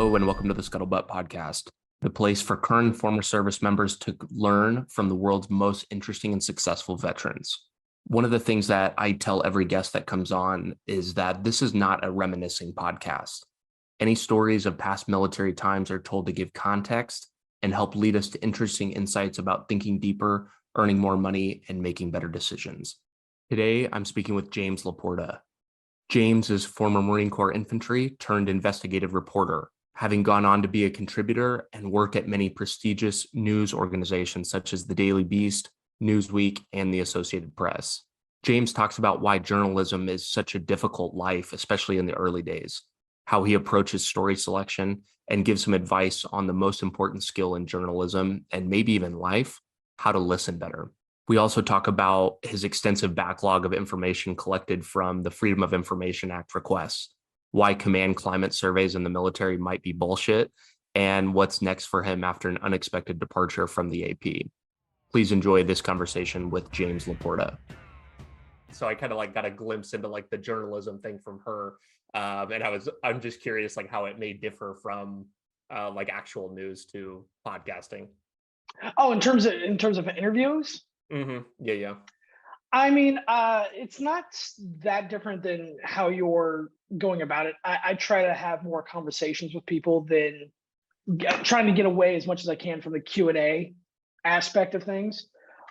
Hello, and welcome to the Scuttlebutt Podcast, the place for current and former service members to learn from the world's most interesting and successful veterans. One of the things that I tell every guest that comes on is that this is not a reminiscing podcast. Any stories of past military times are told to give context and help lead us to interesting insights about thinking deeper, earning more money, and making better decisions. Today, I'm speaking with James LaPorta. James is former Marine Corps infantry turned investigative reporter, having gone on to be a contributor and work at many prestigious news organizations such as the Daily Beast, Newsweek, and the Associated Press. James talks about why journalism is such a difficult life, especially in the early days, how he approaches story selection, and gives some advice on the most important skill in journalism and maybe even life, how to listen better. We also talk about his extensive backlog of information collected from the Freedom of Information Act requests, why command climate surveys in the military might be bullshit, and what's next for him after an unexpected departure from the AP. Please enjoy this conversation with James LaPorta. So I kind of got a glimpse into the journalism thing from her, and I'm just curious how it may differ from actual news to podcasting. Oh, in terms of interviews. Mm-hmm. Yeah. I mean, it's not that different than how you're going about it. I try to have more conversations with people than trying to get away as much as I can from the Q&A aspect of things.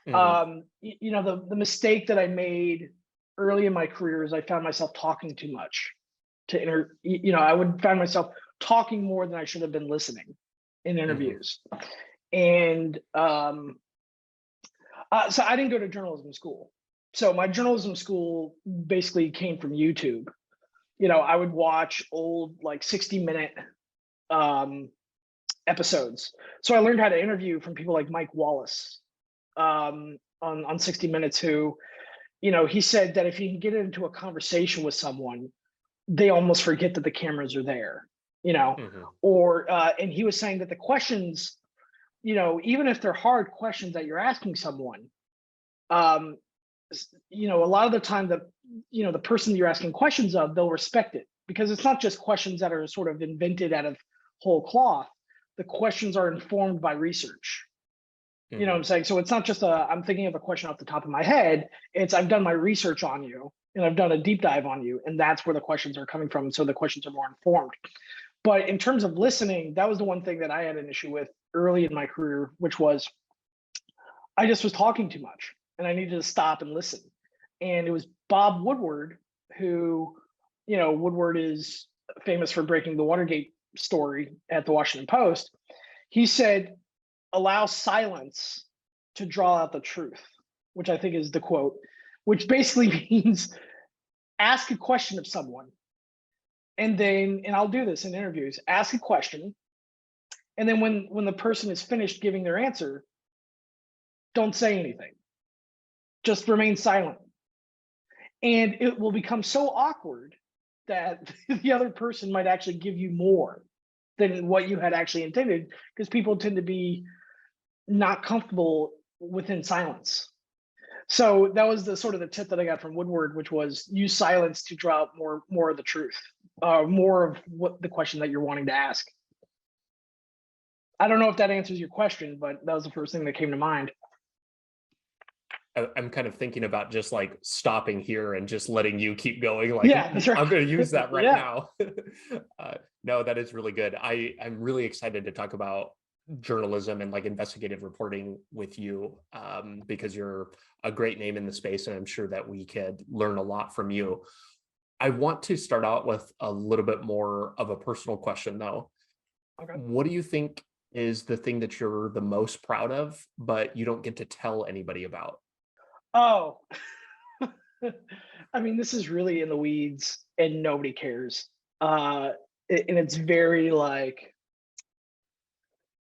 Mm-hmm. The mistake that I made early in my career is I found myself talking too much I would find myself talking more than I should have been listening in interviews. Mm-hmm. And so I didn't go to journalism school. So my journalism school basically came from YouTube. I would watch old 60-minute episodes. So I learned how to interview from people like Mike Wallace on 60 Minutes, who, he said that if you can get into a conversation with someone, they almost forget that the cameras are there, mm-hmm. And he was saying that the questions, even if they're hard questions that you're asking someone, a lot of the time the person you're asking questions of, they'll respect it, because it's not just questions that are sort of invented out of whole cloth. The questions are informed by research. Mm-hmm. You know what I'm saying? So it's not just I'm thinking of a question off the top of my head. It's I've done my research on you and I've done a deep dive on you, and that's where the questions are coming from. So the questions are more informed. But in terms of listening, that was the one thing that I had an issue with early in my career, which was I just was talking too much and I needed to stop and listen. And it was Bob Woodward, who, Woodward is famous for breaking the Watergate story at the Washington Post. He said, allow silence to draw out the truth, which I think is the quote, which basically means ask a question of someone. And I'll do this in interviews, ask a question. And then when the person is finished giving their answer, don't say anything. Just remain silent. And it will become so awkward that the other person might actually give you more than what you had actually intended, because people tend to be not comfortable within silence. So that was the sort of the tip that I got from Woodward, which was use silence to draw out more of the truth, more of what the question that you're wanting to ask. I don't know if that answers your question, but that was the first thing that came to mind. I'm kind of thinking about just stopping here and just letting you keep going. Yeah, that's right. I'm going to use that right now. No, that is really good. I'm really excited to talk about journalism and investigative reporting with you, because you're a great name in the space, and I'm sure that we could learn a lot from you. I want to start out with a little bit more of a personal question, though. Okay. What do you think is the thing that you're the most proud of, but you don't get to tell anybody about? Oh, I mean, this is really in the weeds and nobody cares. And it's very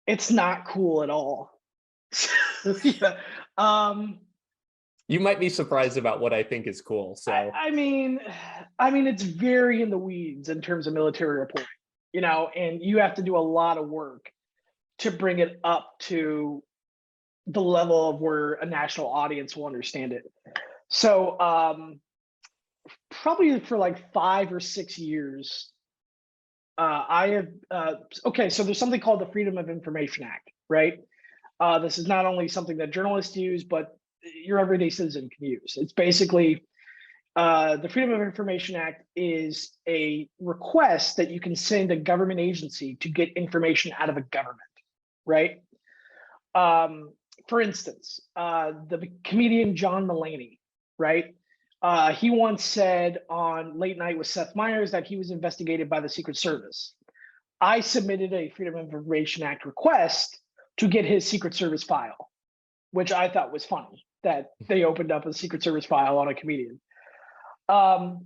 it's not cool at all. Yeah. You might be surprised about what I think is cool. So I mean, it's very in the weeds in terms of military reporting, and you have to do a lot of work to bring it up to the level of where a national audience will understand it. So probably for 5 or 6 years, I have, okay, so there's something called the Freedom of Information Act, right? This is not only something that journalists use, but your everyday citizen can use. It's basically, the Freedom of Information Act is a request that you can send a government agency to get information out of a government, right? For instance, the comedian John Mulaney, right? He once said on Late Night with Seth Meyers that he was investigated by the Secret Service. I submitted a Freedom of Information Act request to get his Secret Service file, which I thought was funny that they opened up a Secret Service file on a comedian. So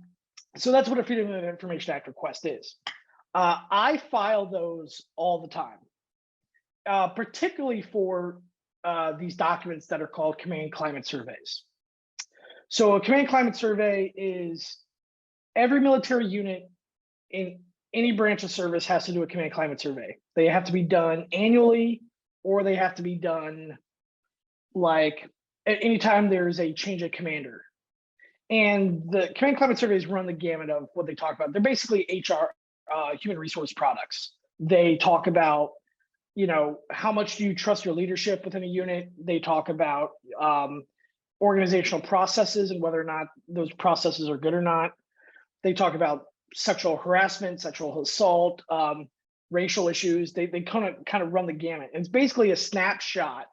that's what a Freedom of Information Act request is. I file those all the time, particularly for these documents that are called command climate surveys. So a command climate survey is every military unit in any branch of service has to do a command climate survey. They have to be done annually, or they have to be done like at any time there's a change of commander. And the command climate surveys run the gamut of what they talk about. They're basically HR, human resource products. They talk about, you know, how much do you trust your leadership within a unit? They talk about organizational processes and whether or not those processes are good or not. They talk about sexual harassment, sexual assault, racial issues. They kind of run the gamut. And it's basically a snapshot.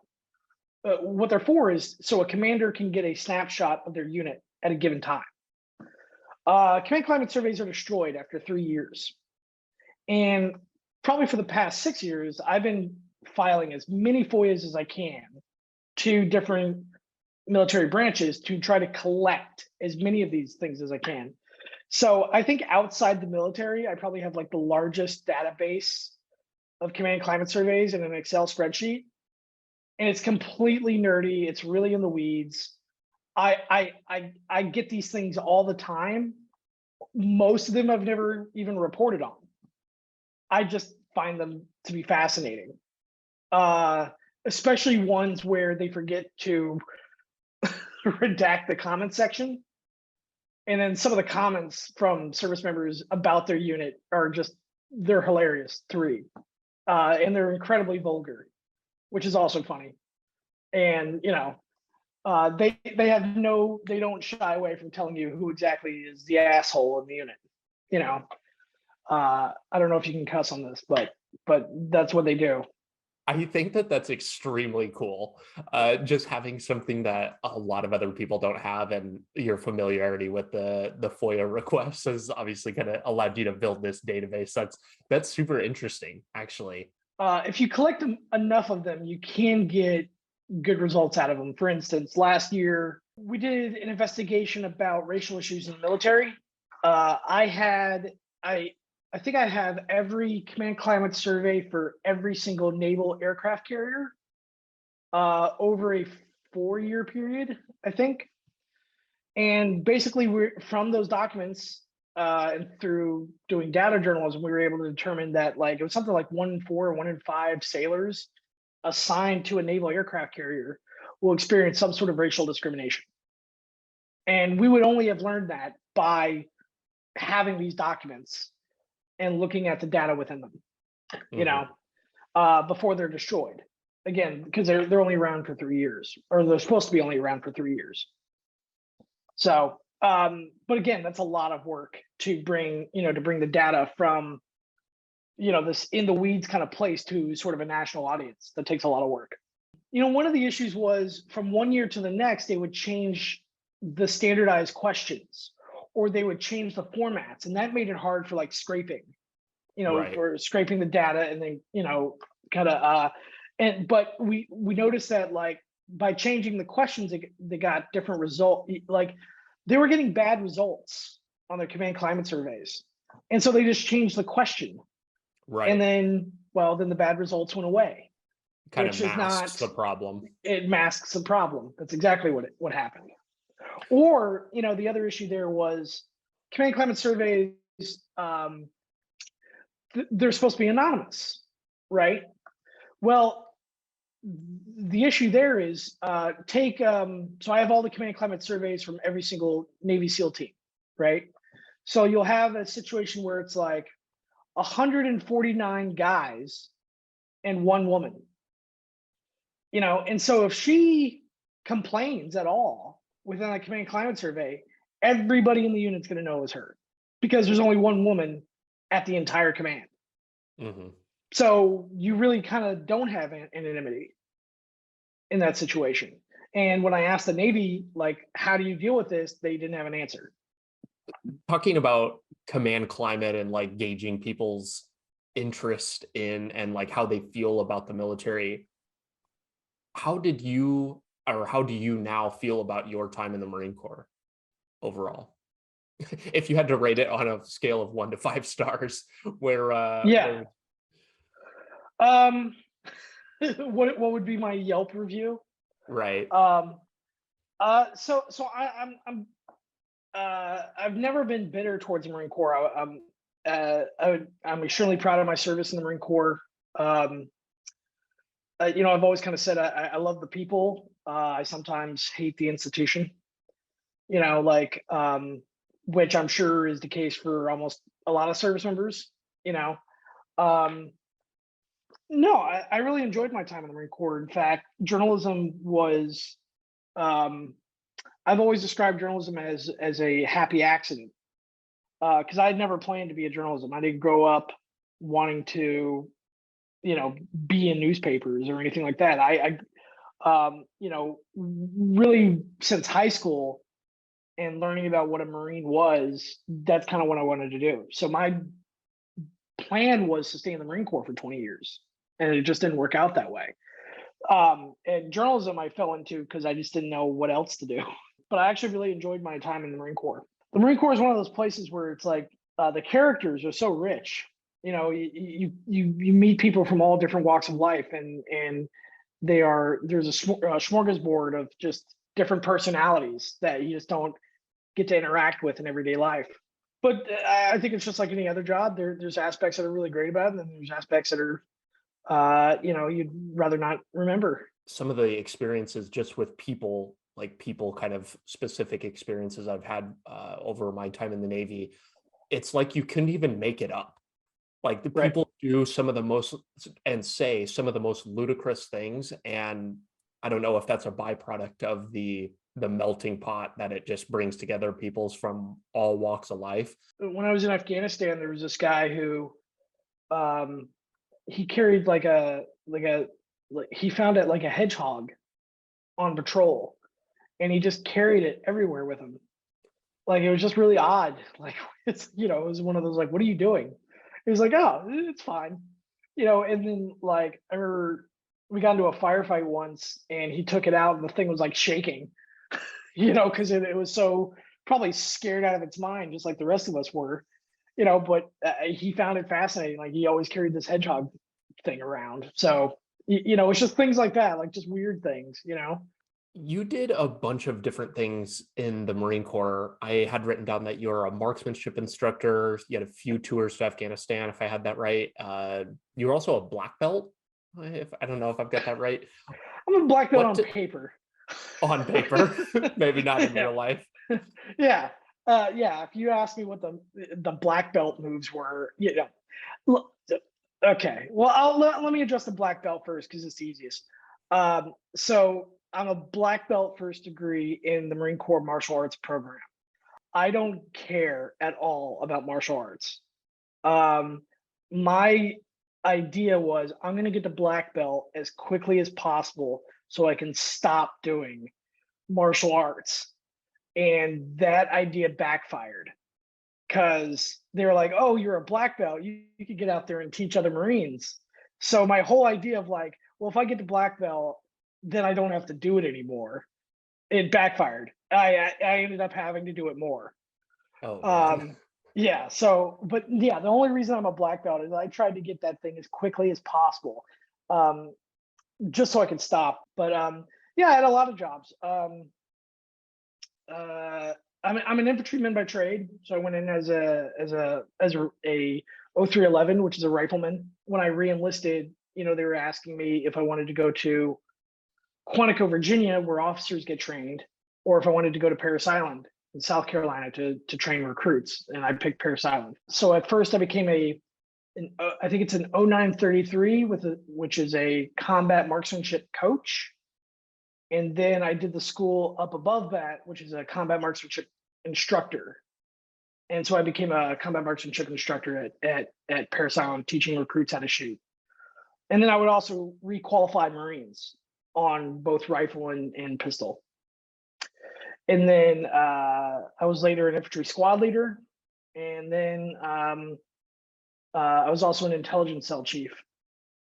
What they're for is so a commander can get a snapshot of their unit at a given time. Command climate surveys are destroyed after 3 years. And probably for the past 6 years, I've been filing as many FOIAs as I can to different military branches to try to collect as many of these things as I can. So I think outside the military, I probably have like the largest database of command climate surveys in an Excel spreadsheet. And it's completely nerdy. It's really in the weeds. I get these things all the time. Most of them I've never even reported on. I just find them to be fascinating, especially ones where they forget to redact the comment section. And then some of the comments from service members about their unit are just, they're hilarious to read. And they're incredibly vulgar, which is also funny. And, you know, they don't shy away from telling you who exactly is the asshole in the unit. You know, I don't know if you can cuss on this, but that's what they do. I think that that's extremely cool. Just having something that a lot of other people don't have, and your familiarity with the FOIA requests has obviously kind of allowed you to build this database. That's super interesting, actually. If you collect enough of them, you can get good results out of them. For instance, last year we did an investigation about racial issues in the military. I think I have every command climate survey for every single naval aircraft carrier over a 4-year period, I think. And basically, we're from those documents and through doing data journalism, we were able to determine that like it was something like 1 in 4 or 1 in 5 sailors assigned to a naval aircraft carrier will experience some sort of racial discrimination. And we would only have learned that by having these documents and looking at the data within them, you know, before they're destroyed. Again, because they're only around for 3 years, or they're supposed to be only around for 3 years. So, but again, that's a lot of work to bring, you know, to bring the data from, you know, this in the weeds kind of place to sort of a national audience. That takes a lot of work. You know, one of the issues was from 1 year to the next, they would change the standardized questions, or they would change the formats, and that made it hard for like scraping, you know, Right. for scraping the data, and then, you know, kind of but we noticed that like by changing the questions, they got different result. Like they were getting bad results on their command climate surveys, and so they just changed the question, Right. and then the bad results went away. Kind which of is masks not the problem. It masks the problem. That's exactly what happened. Or, you know, the other issue there was command climate surveys, they're supposed to be anonymous, right? Well, the issue there is so I have all the command climate surveys from every single Navy SEAL team, right? So you'll have a situation where it's like, 149 guys and 1 woman. And so if she complains at all within a command climate survey, everybody in the unit's going to know it was her, because there's only 1 woman at the entire command. Mm-hmm. So you really kind of don't have anonymity in that situation. And when I asked the Navy, like, how do you deal with this? They didn't have an answer. Talking about command climate and like gauging people's interest in and like how they feel about the military, how do you now feel about your time in the Marine Corps overall? If you had to rate it on a scale of 1 to 5 stars, Yeah. What would be my Yelp review? Right. So I've never been bitter towards the Marine Corps. I'm extremely proud of my service in the Marine Corps. I've always kind of said I love the people. I sometimes hate the institution. Which I'm sure is the case for almost a lot of service members. No, I really enjoyed my time in the Marine Corps. In fact, journalism was. I've always described journalism as a happy accident, because I had never planned to be a journalism. I didn't grow up wanting to, be in newspapers or anything like that. Really since high school and learning about what a Marine was, that's kind of what I wanted to do. So my plan was to stay in the Marine Corps for 20 years, and it just didn't work out that way. And journalism I fell into because I just didn't know what else to do. But I actually really enjoyed my time in the Marine Corps. The Marine Corps is one of those places where it's like the characters are so rich. You meet people from all different walks of life, and there's a smorgasbord of just different personalities that you just don't get to interact with in everyday life. But I think it's just like any other job. There's aspects that are really great about it, and then there's aspects that are you'd rather not remember. Some of the experiences just with people, like people kind of specific experiences I've had over my time in the Navy, it's like you couldn't even make it up. Like the Right. people do some of the most and say some of the most ludicrous things. And I don't know if that's a byproduct of the melting pot that it just brings together peoples from all walks of life. When I was in Afghanistan, there was this guy who he carried he found it like a hedgehog on patrol, and he just carried it everywhere with him. Like, it was just really odd. Like, it was one of those, like, what are you doing? He was like, oh, it's fine. And then like I remember we got into a firefight once, and he took it out and the thing was like shaking, because it was so probably scared out of its mind, just like the rest of us were. But he found it fascinating. Like, he always carried this hedgehog thing around. So, it's just things like that, like just weird things. You did a bunch of different things in the Marine Corps. I had written down that you're a marksmanship instructor. You had a few tours to Afghanistan, if I had that right. You were also a black belt. I don't know if I've got that right. I'm a black belt on paper. On paper, maybe not in real life. Yeah. If you ask me what the black belt moves were, okay. Well, let me address the black belt first because it's the easiest. So I'm a black belt first degree in the Marine Corps martial arts program. I don't care at all about martial arts. My idea was I'm going to get the black belt as quickly as possible so I can stop doing martial arts. And that idea backfired because they were like, oh, you're a black belt. You could get out there and teach other Marines. So my whole idea of like, well, if I get the black belt, then I don't have to do it anymore. It backfired. I ended up having to do it more. Oh, yeah. So, but yeah, the only reason I'm a black belt is I tried to get that thing as quickly as possible, just so I could stop. But yeah, I had a lot of jobs. I'm an infantryman by trade, so I went in as a 0311, which is a rifleman. When I re-enlisted, they were asking me if I wanted to go to Quantico, Virginia, where officers get trained, or if I wanted to go to Parris Island in South Carolina to train recruits, and I picked Parris Island. So at first I became a I think it's an 0933 which is a combat marksmanship coach. And then I did the school up above that, which is a combat marksmanship instructor. And so I became a combat marksmanship instructor at Parris Island, teaching recruits how to shoot. And then I would also requalify Marines on both rifle and pistol. And then I was later an infantry squad leader. And then I was also an intelligence cell chief.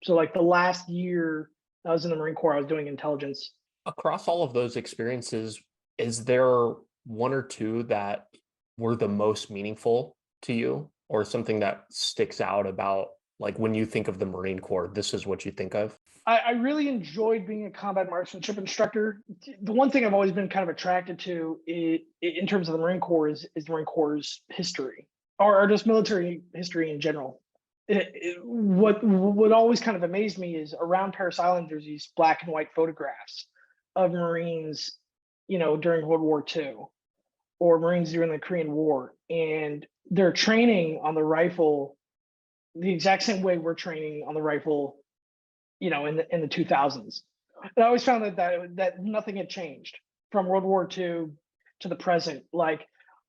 So like the last year I was in the Marine Corps, I was doing intelligence. Across all of those experiences, is there one or two that were the most meaningful to you, or something that sticks out about, like, when you think of the Marine Corps, this is what you think of? I really enjoyed being a combat marksmanship instructor. The one thing I've always been kind of attracted to in terms of the Marine Corps is the Marine Corps' history, or just military history in general. What always kind of amazed me is around Parris Island, there's these black and white photographs of Marines, during World War II, or Marines during the Korean War, and they're training on the rifle the exact same way we're training on the rifle, in the 2000s. And I always found that nothing had changed from World War II to the present. Like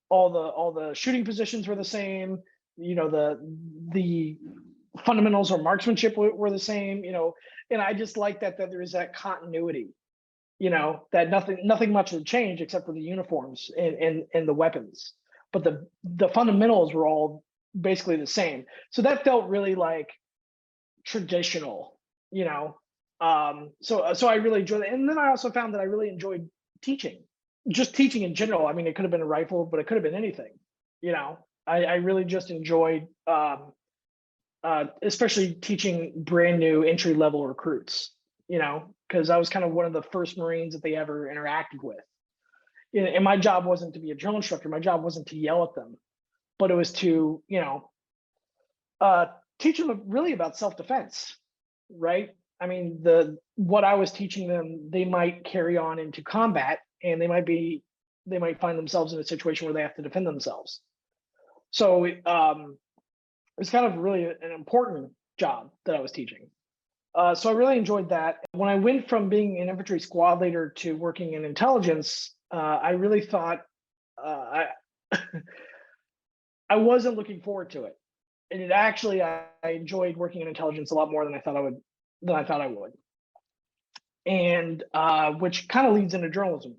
all the shooting positions were the same. The fundamentals of marksmanship were the same. And I just like that there is that continuity. That nothing much had changed except for the uniforms and the weapons, but the fundamentals were all basically the same. So that felt really like traditional, so I really enjoyed it. And then I also found that I really enjoyed teaching, just teaching in general. I mean, it could have been a rifle, but it could have been anything. I really just enjoyed, especially teaching brand new entry level recruits, because I was kind of one of the first Marines that they ever interacted with. And my job wasn't to be a drill instructor. My job wasn't to yell at them, but it was to, teach them really about self-defense, right? I mean, what I was teaching them, they might carry on into combat, and they might find themselves in a situation where they have to defend themselves. So it's kind of really an important job that I was teaching. So I really enjoyed that. When I went from being an infantry squad leader to working in intelligence, I really thought I wasn't looking forward to it. And I enjoyed working in intelligence a lot more than I thought I would. And which kind of leads into journalism.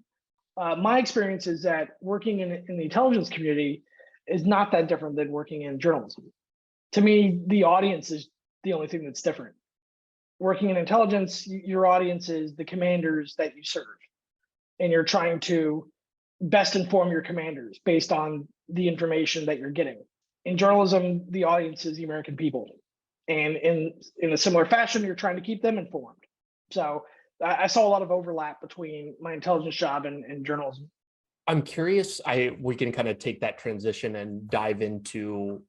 My experience is that working in the intelligence community is not that different than working in journalism. To me, the audience is the only thing that's different. Working in intelligence, your audience is the commanders that you serve, and you're trying to best inform your commanders based on the information that you're getting. In journalism, the audience is the American people, and in a similar fashion, you're trying to keep them informed. So I saw a lot of overlap between my intelligence job and journalism. I'm curious, we can kind of take that transition and dive into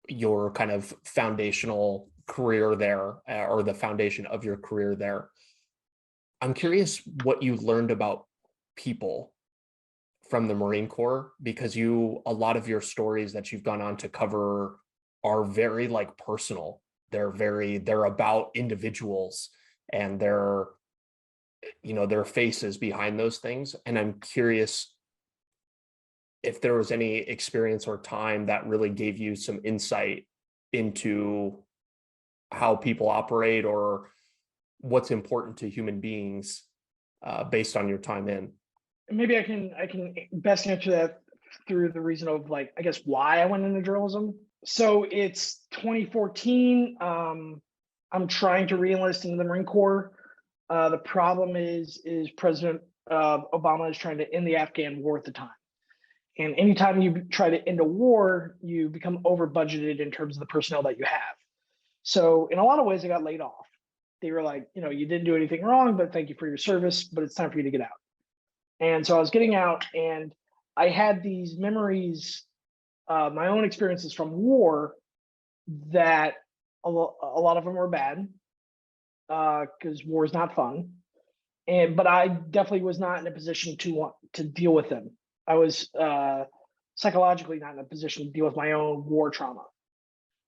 your kind of foundational career there, or the foundation of your career there. I'm curious what you learned about people from the Marine Corps, because a lot of your stories that you've gone on to cover are very like personal. They're about individuals and their faces behind those things. And I'm curious if there was any experience or time that really gave you some insight into how people operate or what's important to human beings based on your time in. Maybe I can best answer that through the reason of, like, I guess, why I went into journalism. So it's 2014. I'm trying to re-enlist into the Marine Corps. The problem is President Obama is trying to end the Afghan war at the time. And anytime you try to end a war, you become over budgeted in terms of the personnel that you have. So in a lot of ways, I got laid off. They were like, you didn't do anything wrong, but thank you for your service, but it's time for you to get out. And so I was getting out, and I had these memories, my own experiences from war, that a lot of them were bad, because war is not fun. But I definitely was not in a position to want to deal with them. I was psychologically not in a position to deal with my own war trauma.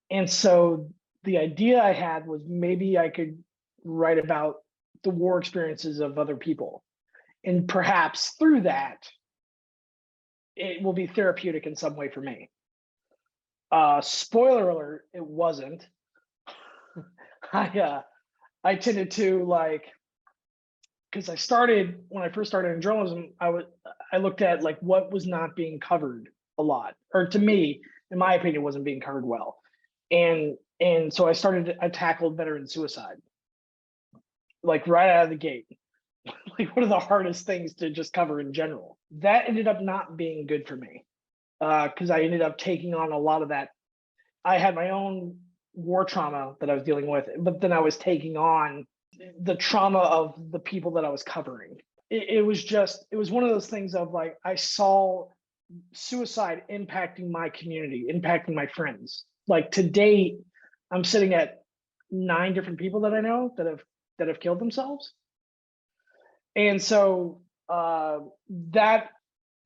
And so the idea I had was maybe I could write about the war experiences of other people. And perhaps through that, it will be therapeutic in some way for me. Spoiler alert, it wasn't. I tended to because when I first started in journalism, I looked at like what was not being covered a lot, or to me, in my opinion, wasn't being covered well. And so I tackled veteran suicide, like right out of the gate. Like one of the hardest things to just cover in general. That ended up not being good for me, because I ended up taking on a lot of that. I had my own war trauma that I was dealing with, but then I was taking on the trauma of the people that I was covering. It was one of those things of like, I saw suicide impacting my community, impacting my friends. Like to date, I'm sitting at 9 different people that I know that have killed themselves. And so that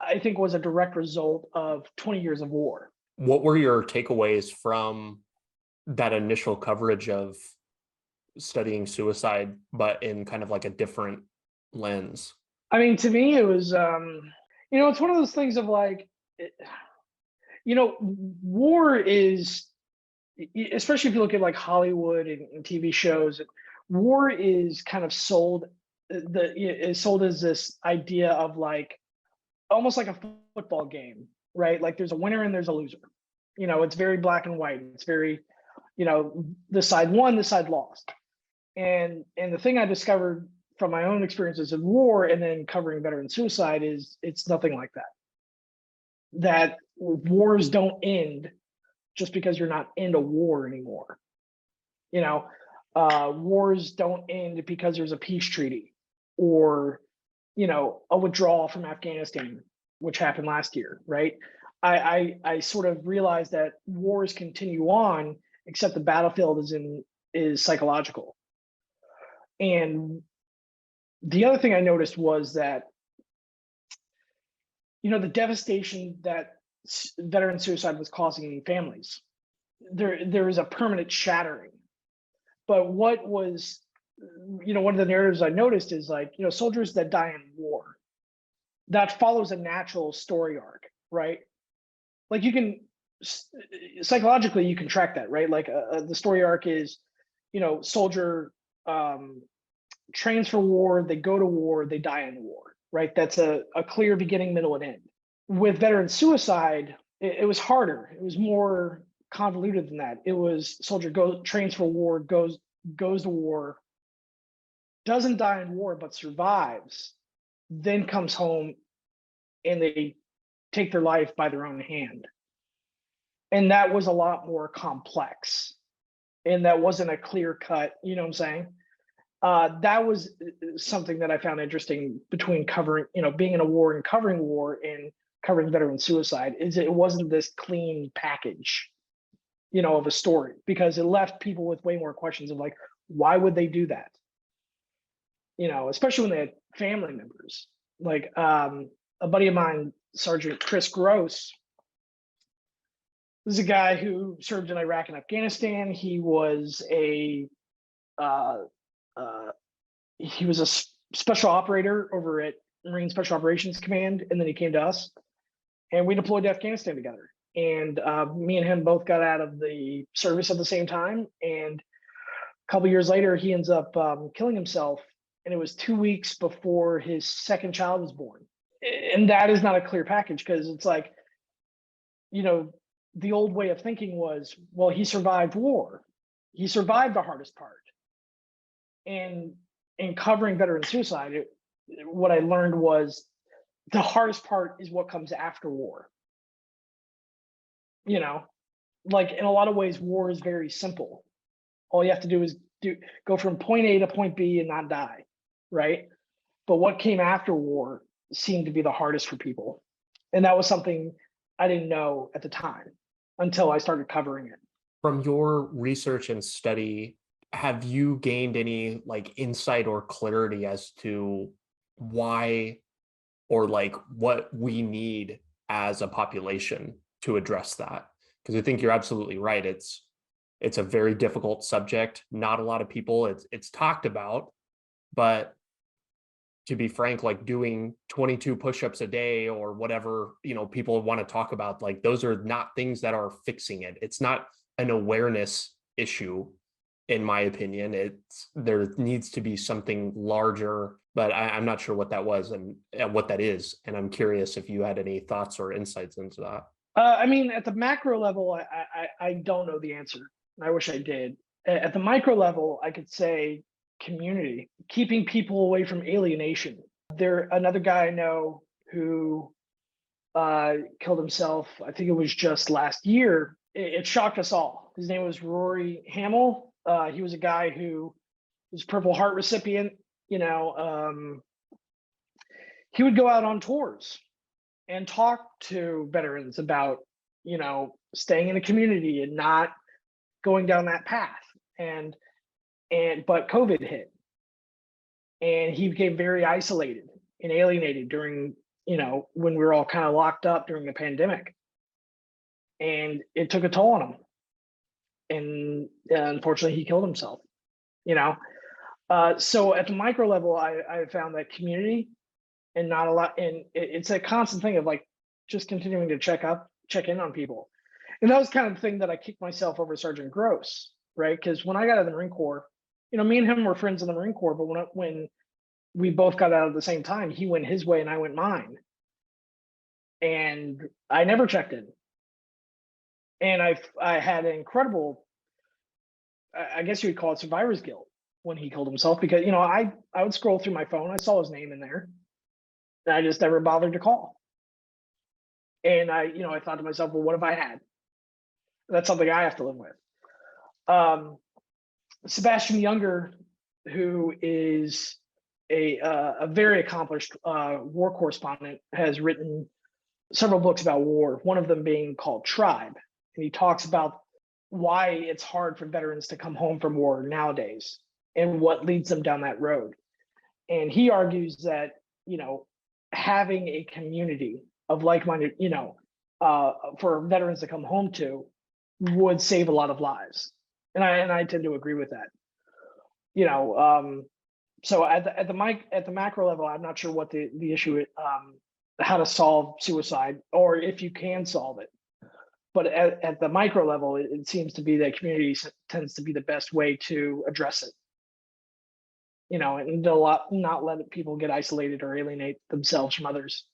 I think was a direct result of 20 years of war. What were your takeaways from that initial coverage of studying suicide, but in kind of like a different lens? I mean, to me, it was, it's one of those things of like, war is, especially if you look at like Hollywood and TV shows, war is kind of sold as this idea of like almost like a football game, right? Like there's a winner and there's a loser. It's very black and white. It's very, this side won, this side lost. And the thing I discovered from my own experiences in war and then covering veteran suicide is it's nothing like that. That wars don't end just because you're not in a war anymore. Wars don't end because there's a peace treaty or, a withdrawal from Afghanistan, which happened last year, right? I sort of realized that wars continue on, except the battlefield is psychological. And the other thing I noticed was that, the devastation that veteran suicide was causing in families, there is a permanent shattering. But what was, one of the narratives I noticed is like, soldiers that die in war, that follows a natural story arc, right? Like you can, psychologically, you can track that, right? Like the story arc is, soldier trains for war, they go to war, they die in war, right? That's a clear beginning, middle, and end. With veteran suicide, it was harder. It was more convoluted than that. It was soldier trains for war, goes to war, doesn't die in war, but survives, then comes home and they take their life by their own hand. And that was a lot more complex. And that wasn't a clear cut, you know what I'm saying? That was something that I found interesting between covering, being in a war and covering veteran suicide, is it wasn't this clean package, of a story, because it left people with way more questions of like, why would they do that? Especially when they had family members. Like a buddy of mine, Sergeant Chris Gross, this is a guy who served in Iraq and Afghanistan. He was a special operator over at Marine Special Operations Command, and then he came to us, and we deployed to Afghanistan together. And me and him both got out of the service at the same time. And a couple years later, he ends up killing himself, and it was 2 weeks before his second child was born. And that is not a clear package, because it's like, the old way of thinking was, well, he survived war. He survived the hardest part. And in covering veteran suicide, what I learned was the hardest part is what comes after war. Like in a lot of ways, war is very simple. All you have to do is go from point A to point B and not die, right? But what came after war seemed to be the hardest for people. And that was something I didn't know at the time until I started covering it. From your research and study, have you gained any like insight or clarity as to why or like what we need as a population to address that? Because I think you're absolutely right. It's It's a very difficult subject. Not a lot of people, it's talked about, but to be frank, like doing 22 push-ups a day or whatever, people want to talk about, like those are not things that are fixing it. It's not an awareness issue, in my opinion. There needs to be something larger, but I'm not sure what that was and what that is. And I'm curious if you had any thoughts or insights into that. I mean, at the macro level, I don't know the answer. I wish I did. At the micro level, I could say community, keeping people away from alienation. Another guy I know who killed himself, I think it was just last year. It shocked us all. His name was Rory Hamill. He was a guy who was Purple Heart recipient. He would go out on tours and talk to veterans about, staying in a community and not going down that path. But COVID hit, and he became very isolated and alienated during, when we were all kind of locked up during the pandemic, and it took a toll on him. And unfortunately, he killed himself. So at the micro level, I found that community and not a lot, and it's a constant thing of like just continuing to check in on people. And that was kind of the thing that I kicked myself over Sergeant Gross, right? Because when I got out of the Marine Corps, me and him were friends in the Marine Corps, but when we both got out at the same time, he went his way and I went mine. And I never checked in. And I had an incredible, I guess you would call it survivor's guilt when he killed himself, because I would scroll through my phone, I saw his name in there, and I just never bothered to call. And I thought to myself, well, what if I had? That's something I have to live with. Sebastian Younger, who is a very accomplished war correspondent, has written several books about war, one of them being called Tribe. And he talks about why it's hard for veterans to come home from war nowadays and what leads them down that road. And he argues that, having a community of like-minded, for veterans to come home to would save a lot of lives. And I tend to agree with that. So at the macro level, I'm not sure what the issue, how to solve suicide, or if you can solve it. But at the micro level, it seems to be that community tends to be the best way to address it. And not let people get isolated or alienate themselves from others.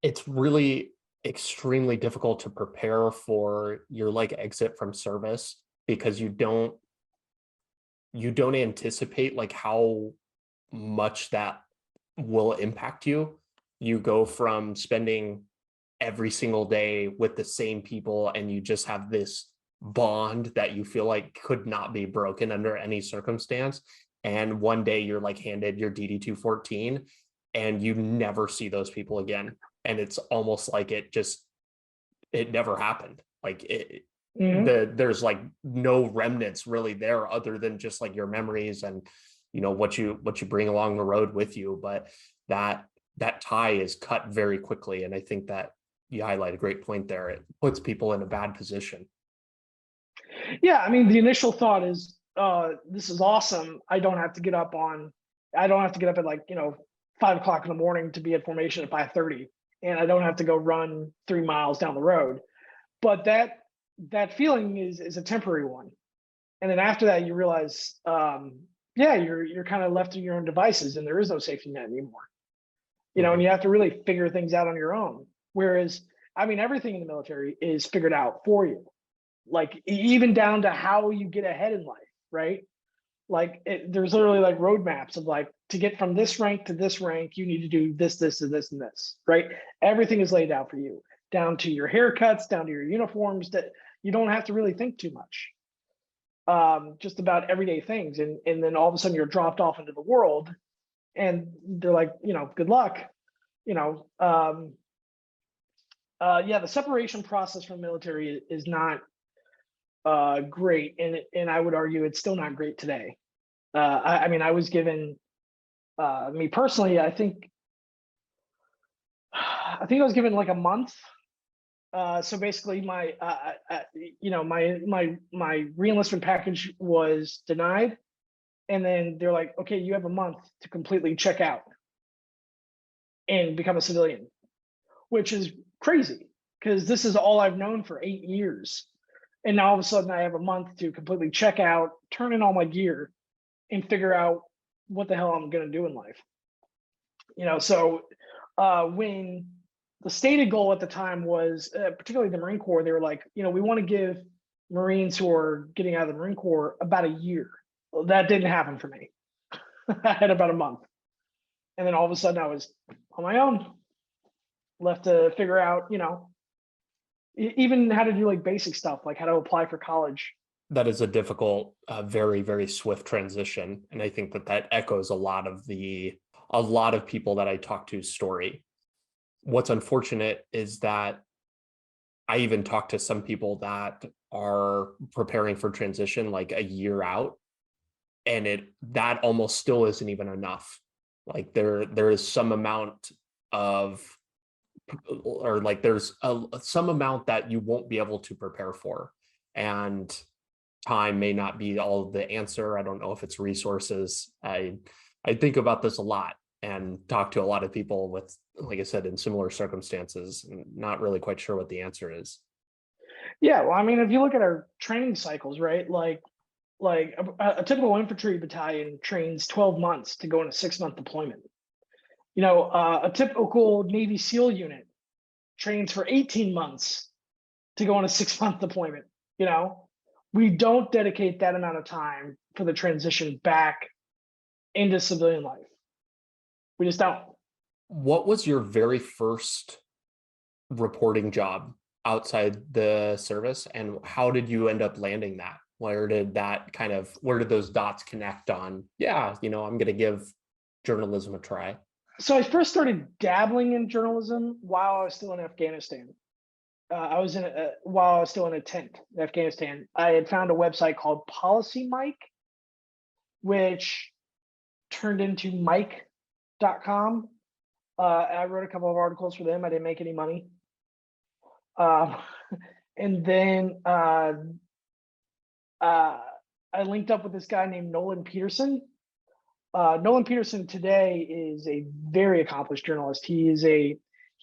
It's really extremely difficult to prepare for your exit from service, because you don't anticipate how much that will impact you. You go from spending every single day with the same people, and you just have this bond that you feel like could not be broken under any circumstance. And one day you're handed your DD-214 and you never see those people again. And it's almost like it never happened. There's no remnants really there other than just your memories and what you bring along the road with you. But that tie is cut very quickly. And I think that you highlight a great point there. It puts people in a bad position. Yeah, I mean, the initial thought is, this is awesome. I don't have to get up at 5 o'clock in the morning to be at formation at 5:30, and I don't have to go run 3 miles down the road. But that feeling is a temporary one. And then after that, you realize, you're kind of left to your own devices, and there is no safety net anymore. And you have to really figure things out on your own. Whereas, everything in the military is figured out for you. Even down to how you get ahead in life, right? There's literally roadmaps of to get from this rank to this rank, you need to do this, this, and this, and this, right? Everything is laid out for you, down to your haircuts, down to your uniforms, that you don't have to really think too much. Just about everyday things. And then all of a sudden you're dropped off into the world, and they're good luck. The separation process from military is not great, and I would argue it's still not great today. I was given, me personally, I think I was given a month So basically, my reenlistment package was denied, and then they're like, "Okay, you have a month to completely check out and become a civilian," which is crazy because this is all I've known for 8 years, and now all of a sudden I have a month to completely check out, turn in all my gear, and figure out what the hell I'm going to do in life. So when the stated goal at the time was, particularly the Marine Corps, they were like, we want to give Marines who are getting out of the Marine Corps about a year. Well, that didn't happen for me. I had about a month. And then all of a sudden I was on my own, left to figure out, even how to do like basic stuff, like how to apply for college. That is a difficult, very, very swift transition. And I think that echoes a lot of people that I talk to's story. What's unfortunate is that I even talk to some people that are preparing for transition like a year out, and that almost still isn't even enough. Like there is some amount of, or like there's some amount that you won't be able to prepare for, and time may not be all of the answer. I don't know if it's resources. I think about this a lot and talk to a lot of people with, like I said, in similar circumstances, and not really quite sure what the answer is. Yeah, well, I mean, if you look at our training cycles, right? Like a typical infantry battalion trains 12 months to go on a 6-month deployment. A typical Navy SEAL unit trains for 18 months to go on a 6-month deployment. We don't dedicate that amount of time for the transition back into civilian life. We just don't. What was your very first reporting job outside the service, and how did you end up landing that? Where did those dots connect on, I'm going to give journalism a try? So I first started dabbling in journalism while I was still in Afghanistan. While I was still in a tent in Afghanistan. I had found a website called Policy Mike, which turned into Mike.com. I wrote a couple of articles for them. I didn't make any money. And then I linked up with this guy named Nolan Peterson. Nolan Peterson today is a very accomplished journalist. He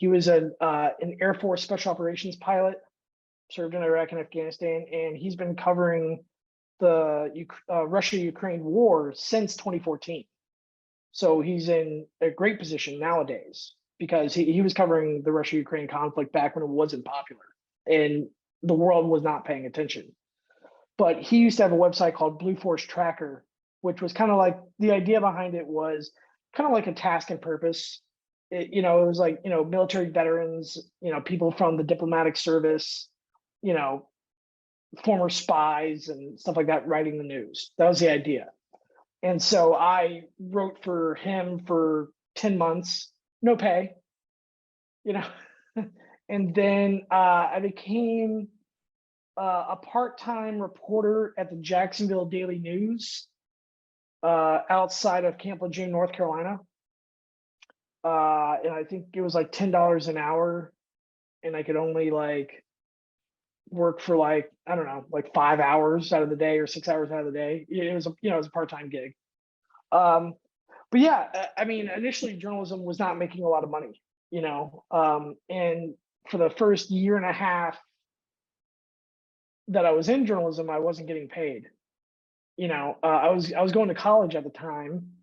was an Air Force Special Operations pilot, served in Iraq and Afghanistan, and he's been covering the Russia-Ukraine war since 2014. So he's in a great position nowadays because he was covering the Russia-Ukraine conflict back when it wasn't popular and the world was not paying attention. But he used to have a website called Blue Force Tracker, which was kind of like, the idea behind it was kind of like a task and purpose. It was like, military veterans, people from the diplomatic service, former spies and stuff like that writing the news. That was the idea. And so I wrote for him for 10 months, no pay, and then I became a part-time reporter at the Jacksonville Daily News outside of Camp Lejeune, North Carolina. And I think it was like $10 an hour, and I could only work for I don't know, 5 hours out of the day or 6 hours out of the day. It was a part-time gig. But yeah, I mean, initially journalism was not making a lot of money, and for the first year and a half that I was in journalism, I wasn't getting paid. I was going to college at the time,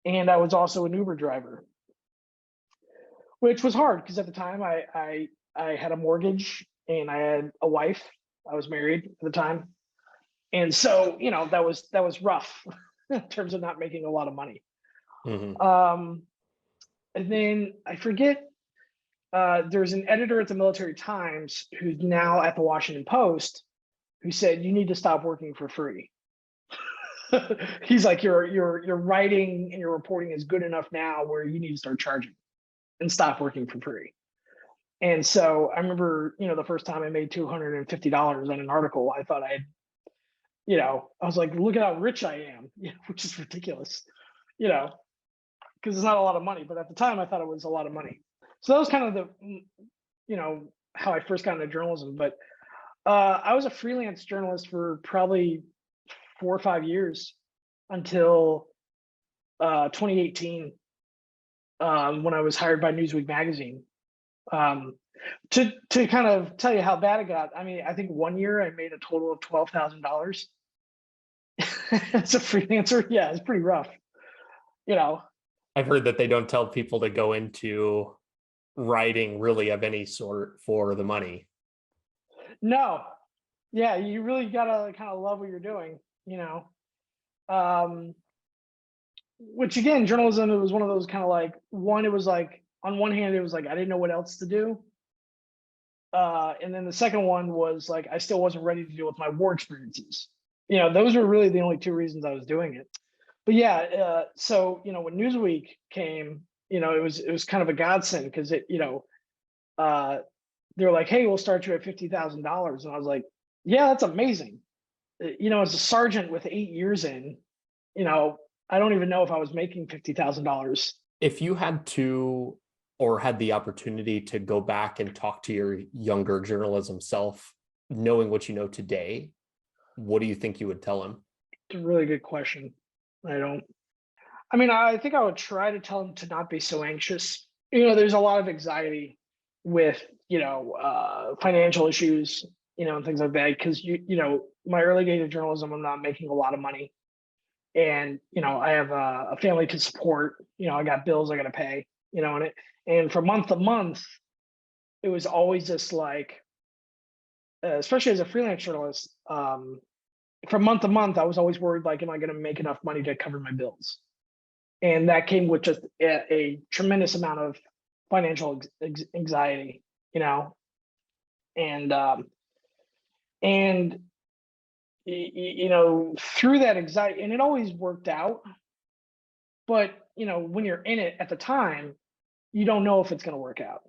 and I was also an Uber driver, which was hard because at the time I had a mortgage and I had a wife. I was married at the time, and so that was rough in terms of not making a lot of money. Mm-hmm. And then I forget. There's an editor at the Military Times who's now at the Washington Post who said, "You need to stop working for free." He's like, your writing and your reporting is good enough now where you need to start charging and stop working for free. And so I remember, the first time I made $250 on an article, I thought I was like, look at how rich I am, which is ridiculous, because it's not a lot of money. But at the time I thought it was a lot of money. So that was kind of the, how I first got into journalism, but I was a freelance journalist for probably 4 or 5 years until 2018, when I was hired by Newsweek magazine. Um, to kind of tell you how bad it got, I mean, I think one year I made a total of $12,000 as a freelancer. Yeah, it's pretty rough, you know. I've heard that they don't tell people to go into writing really of any sort for the money. No, yeah, you really gotta kind of love what you're doing, Um, which again, journalism, it was one of those kind of like one. It was like on one hand, it was like I didn't know what else to do, and then the second one was like I still wasn't ready to deal with my war experiences. Those were really the only two reasons I was doing it. But yeah, so when Newsweek came, it was kind of a godsend because uh, they were like, "Hey, we'll start you at $50,000," and I was like, "Yeah, that's amazing." As a sergeant with 8 years in, I don't even know if I was making $50,000. If you had to or had the opportunity to go back and talk to your younger journalism self, knowing what you know today, what do you think you would tell him? It's a really good question. I don't. I mean, I think I would try to tell him to not be so anxious. There's a lot of anxiety with financial issues, and things like that. Because my early days of journalism, I'm not making a lot of money, and I have a family to support. I got bills I got to pay. And from month to month, it was always just like, especially as a freelance journalist, from month to month, I was always worried like, am I going to make enough money to cover my bills? And that came with just a tremendous amount of financial anxiety, and and through that anxiety, and it always worked out. But when you're in it at the time, you don't know if it's going to work out.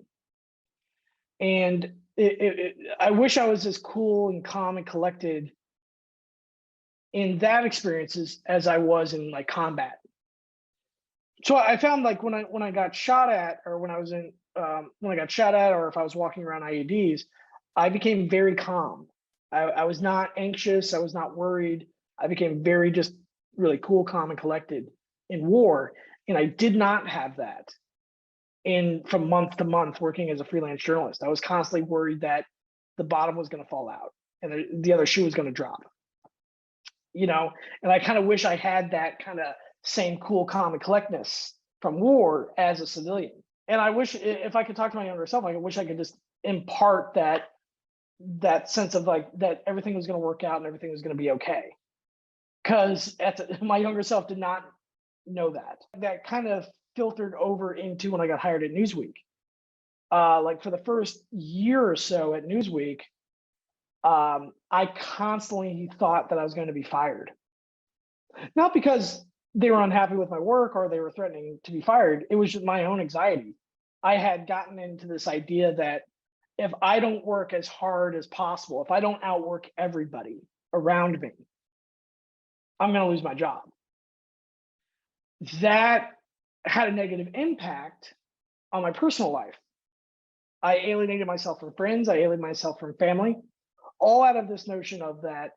And I wish I was as cool and calm and collected in that experiences as I was in like combat. So I found like when I got shot at, or when I was in when I got shot at, or if I was walking around IEDs, I became very calm. I was not anxious. I was not worried. I became very just really cool, calm, and collected in war. And I did not have that from month to month working as a freelance journalist. I was constantly worried that the bottom was going to fall out and the other shoe was going to drop. And I kind of wish I had that kind of same cool, calm, and collectness from war as a civilian. And I wish if I could talk to my younger self, I wish I could just impart that sense of like that everything was going to work out and everything was going to be okay. Because my younger self did not know that. That kind of filtered over into when I got hired at Newsweek. Like for the first year or so at Newsweek, I constantly thought that I was going to be fired. Not because they were unhappy with my work or they were threatening to be fired. It was just my own anxiety. I had gotten into this idea that if I don't work as hard as possible, if I don't outwork everybody around me, I'm going to lose my job. That had a negative impact on my personal life. I alienated myself from friends. I alienated myself from family, all out of this notion of that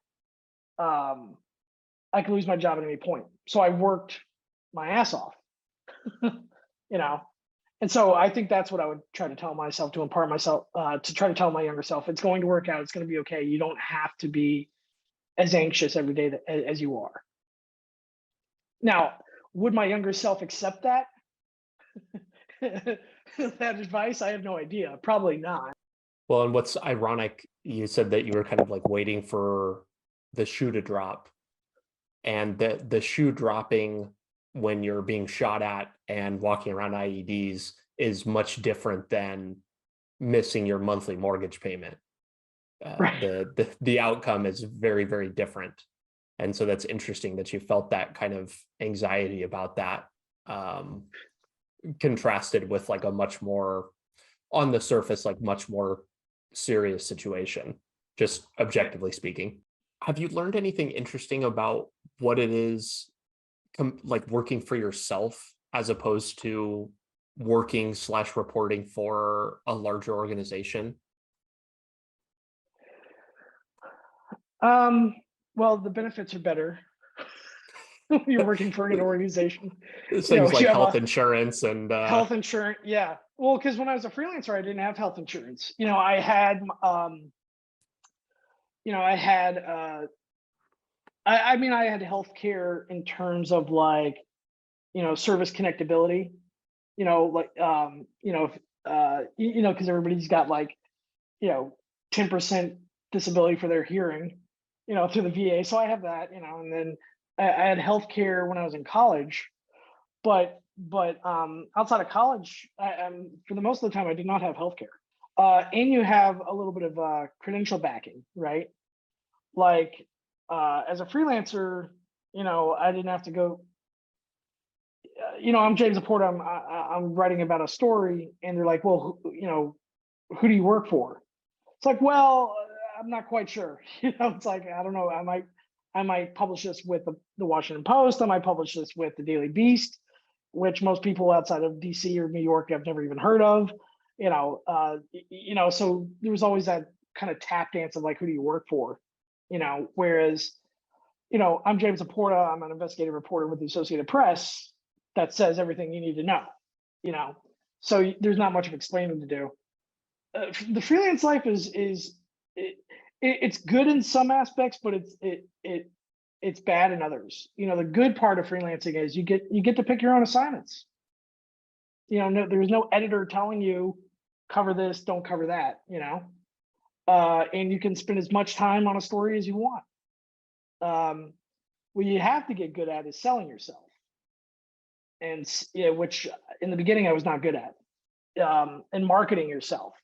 I could lose my job at any point. So I worked my ass off, And so I think that's what I would try to tell myself, to impart myself, to try to tell my younger self, it's going to work out. It's going to be okay. You don't have to be as anxious every day as you are. Now, would my younger self accept that? That advice? I have no idea. Probably not. Well, and what's ironic, you said that you were kind of like waiting for the shoe to drop, and the shoe dropping when you're being shot at and walking around IEDs is much different than missing your monthly mortgage payment. Right. The outcome is very, very different. And so that's interesting that you felt that kind of anxiety about that, contrasted with like a much more on the surface, like much more serious situation, just objectively speaking. Have you learned anything interesting about what it is like working for yourself as opposed to working/reporting for a larger organization? Well, the benefits are better when you're working for an organization. Things You like have health a insurance and health insurance. Yeah. Well, because when I was a freelancer, I didn't have health insurance. I had, I had, I had health care in terms of like, service connectability, like, because everybody's got like, 10% disability for their hearing, through the VA. So I have that, and then I had health care when I was in college, but outside of college, for the most of the time, I did not have health care. And you have a little bit of credential backing, right? Like as a freelancer, I didn't have to go. I'm James LaPorta. I'm writing about a story, and they're like, "Well, who do you work for?" It's like, well, I'm not quite sure. It's like, I don't know. I might publish this with the Washington Post. I might publish this with the Daily Beast, which most people outside of DC or New York have never even heard of. So there was always that kind of tap dance of like, who do you work for? Whereas, I'm James LaPorta. I'm an investigative reporter with the Associated Press that says everything you need to know. So there's not much of explaining to do. The freelance life it's good in some aspects, but it's bad in others. The good part of freelancing is you get to pick your own assignments. There's no editor telling you cover this, don't cover that. And you can spend as much time on a story as you want. What you have to get good at is selling yourself, and which in the beginning I was not good at, and marketing yourself.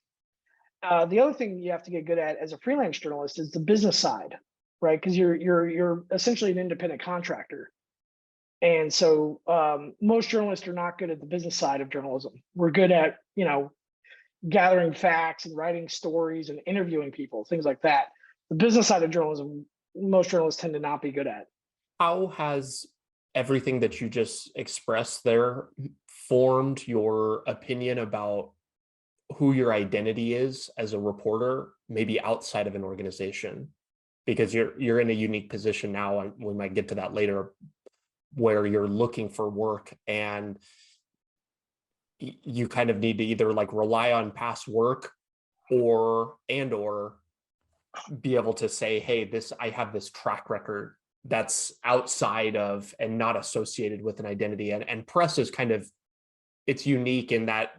The other thing you have to get good at as a freelance journalist is the business side, right? Because you're essentially an independent contractor, and so most journalists are not good at the business side of journalism. We're good at gathering facts and writing stories and interviewing people, things like that. The business side of journalism, most journalists tend to not be good at. how has everything that you just expressed there formed your opinion about who your identity is as a reporter, maybe outside of an organization? Because you're in a unique position now, and we might get to that later, where you're looking for work and you kind of need to either like rely on past work or be able to say, hey, I have this track record that's outside of and not associated with an identity. And press is kind of, it's unique in that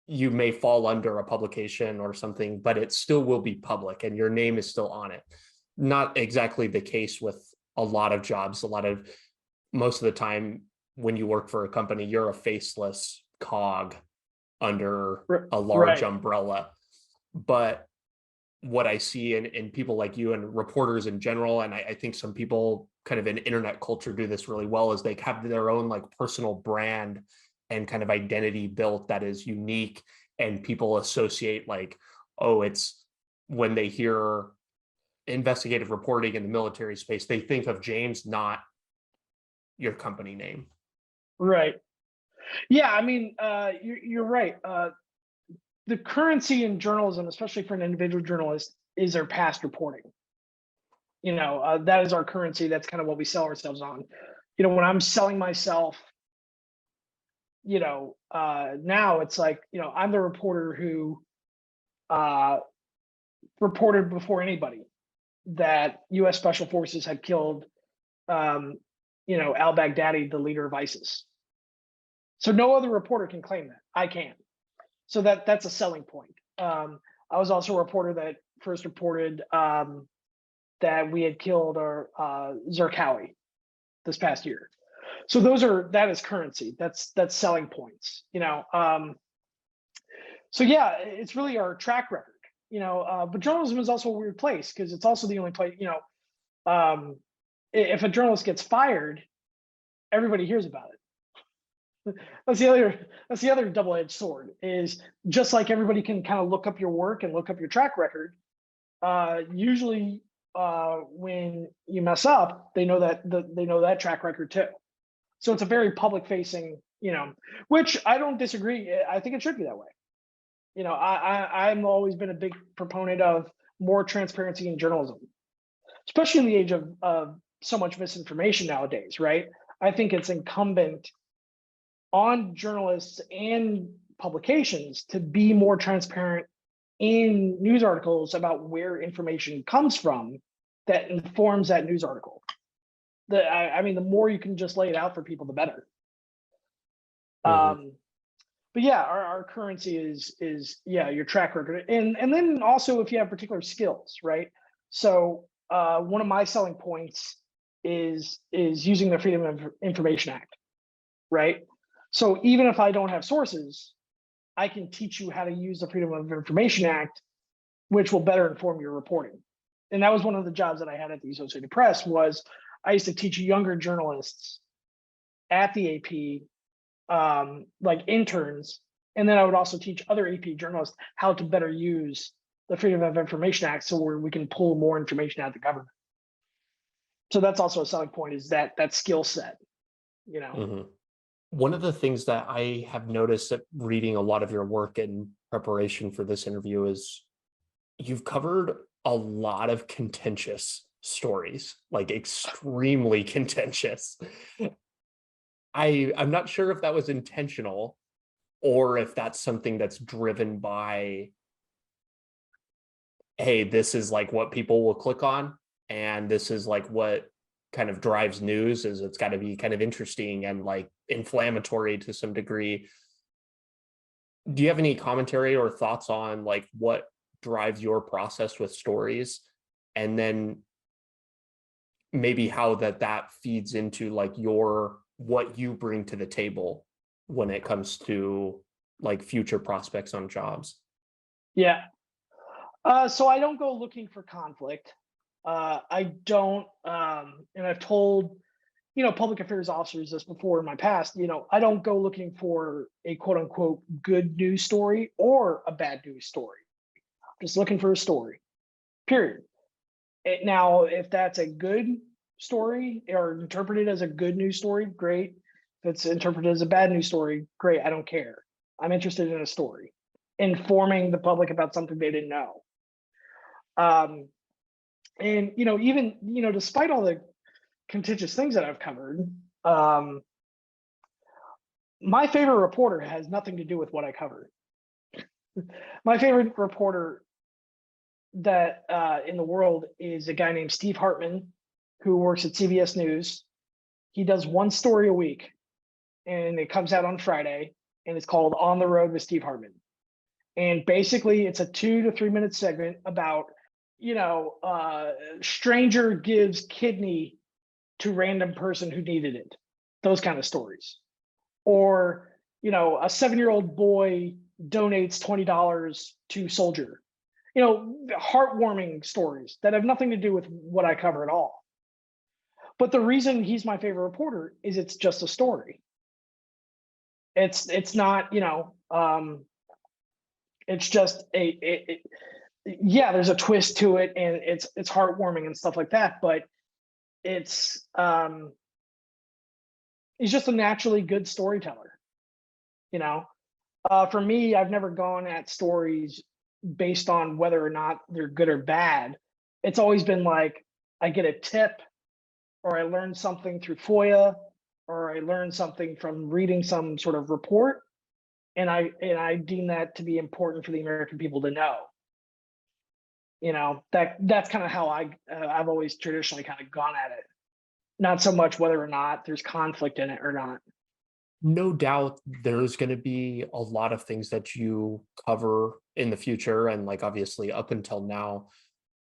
you may fall under a publication or something, but it still will be public and your name is still on it. Not exactly the case with a lot of jobs. Most of the time when you work for a company, you're a faceless cog under a large umbrella. But what I see in people like you and reporters in general, and I think some people kind of in internet culture do this really well, is they have their own like personal brand and kind of identity built that is unique, and people associate like, oh, it's when they hear investigative reporting in the military space, they think of James, not your company name. Right. Yeah, I mean, you're right. The currency in journalism, especially for an individual journalist, is their past reporting. That is our currency. That's kind of what we sell ourselves on. When I'm selling myself, now it's like, I'm the reporter who reported before anybody that U.S. Special Forces had killed, al-Baghdadi, the leader of ISIS. So no other reporter can claim that. I can. So that's a selling point. I was also a reporter that first reported that we had killed our Zarqawi this past year. So that is currency. That's selling points. So yeah, it's really our track record. But journalism is also a weird place because it's also the only place. If a journalist gets fired, everybody hears about it. That's the other double-edged sword, is just like everybody can kind of look up your work and look up your track record. Usually when you mess up, they know that track record too. So it's a very public facing, which I don't disagree. I think it should be that way. I've always been a big proponent of more transparency in journalism. especially in the age of so much misinformation nowadays, right? I think it's incumbent on journalists and publications to be more transparent in news articles about where information comes from that informs that news article. I mean, the more you can just lay it out for people, the better. But yeah, our currency is your track record, and then also if you have particular skills, right? So one of my selling points is using the Freedom of Information Act, right? So even if I don't have sources, I can teach you how to use the Freedom of Information Act, which will better inform your reporting. And that was one of the jobs that I had at the Associated Press. Was I used to teach younger journalists at the AP, like interns, and then I would also teach other AP journalists how to better use the Freedom of Information Act, so where we can pull more information out of the government. So that's also a selling point, is that skill set, you know. One of the things that I have noticed at reading a lot of your work in preparation for this interview is you've covered a lot of contentious stories, like extremely contentious. I'm not sure if that was intentional or if that's something that's driven by, hey, this is like what people will click on, and this is like what kind of drives news, is it's got to be kind of interesting and like inflammatory to some degree. Do you have any commentary or thoughts on like what drives your process with stories, and then maybe how that feeds into like what you bring to the table when it comes to like future prospects on jobs? Yeah. So I don't go looking for conflict. I don't, and I've told, public affairs officers this before in my past, I don't go looking for a quote unquote good news story or a bad news story. I'm just looking for a story, period. Now, if that's a good story or interpreted as a good news story, great. If it's interpreted as a bad news story, great. I don't care. I'm interested in a story, informing the public about something they didn't know. And even despite all the contentious things that I've covered, my favorite reporter has nothing to do with what I covered. My favorite reporter that in the world is a guy named Steve Hartman, who works at CBS News. He does one story a week, and it comes out on Friday, and it's called On the Road with Steve Hartman. And basically, it's a 2 to 3 minute segment about, stranger gives kidney to random person who needed it. Those kind of stories. Or, a 7-year-old boy donates $20 to soldier. Heartwarming stories that have nothing to do with what I cover at all. But the reason he's my favorite reporter is it's just a story. It's not, it's just there's a twist to it, and it's heartwarming and stuff like that, but he's just a naturally good storyteller. For me, I've never gone at stories based on whether or not they're good or bad. It's always been like, I get a tip, or I learn something through FOIA, or I learn something from reading some sort of report, and I deem that to be important for the American people to know. That's kind of how I've always traditionally kind of gone at it. Not so much whether or not there's conflict in it or not. No doubt there's going to be a lot of things that you cover in the future, and like obviously up until now,